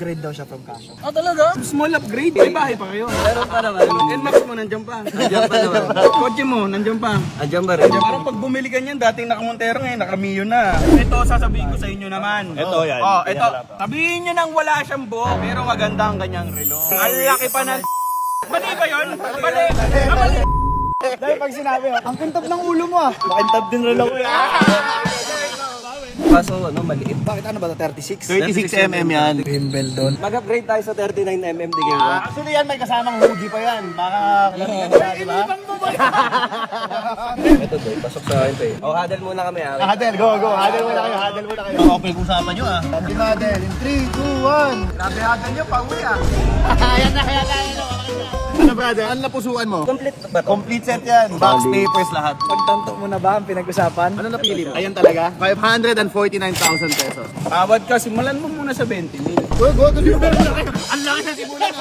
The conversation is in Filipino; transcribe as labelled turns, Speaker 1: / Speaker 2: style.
Speaker 1: Grade daw siya from Casio.
Speaker 2: Ah, talaga? Small upgrade. May bahay pa kayo.
Speaker 3: Meron pa naman.
Speaker 2: NMAX mo, nandiyan pa.
Speaker 3: Andiyan pa naman.
Speaker 2: Kotse mo, nandiyan pa.
Speaker 3: Andiyan ba rin?
Speaker 2: Parang pag bumili ka niyan, dating nakamontero ngayon, nakamiyo na. Ito, sasabihin ko sa inyo naman.
Speaker 4: Ito, yan.
Speaker 2: Oh, ito. Sabihin nyo nang wala siyang buhok, pero maganda ang kanyang relo. Ang laki pa ng... Mali ba yun? Mali. Mali.
Speaker 1: Dahil pag sinabi, ang kintab ng ulo mo ah.
Speaker 4: Makintab din rin ako.
Speaker 3: Kaso ano, maliit.
Speaker 1: Bakit ano ba ito? 36?
Speaker 4: 36mm yan.
Speaker 1: Wimbledon.
Speaker 3: Mag-upgrade tayo sa 39mm di game.
Speaker 4: Actually yan, may kasamang hoodie pa yan. Baka, di ba?
Speaker 3: Ito boy, pasok sa akin to eh. Oh, huddle muna kami ah.
Speaker 4: Hadel, go. Hadel muna kayo, hadel muna kayo. Okay, usapan nyo ah.
Speaker 1: Hindi na Adel. In 3, 2, 1. Grabe agad nyo, pauwi ah.
Speaker 4: Ayan na. Ano brother, ano napusuan mo?
Speaker 3: Complete ba to?
Speaker 4: Complete set yan. Box papers lahat.
Speaker 1: Pagtanto mo na ba ang pinag-usapan?
Speaker 4: Ano napili mo? Ayan talaga. 549,000 pesos.
Speaker 2: Awad ka, simulan mo muna sa 20 mil.
Speaker 4: Go. Ang laki na simulan.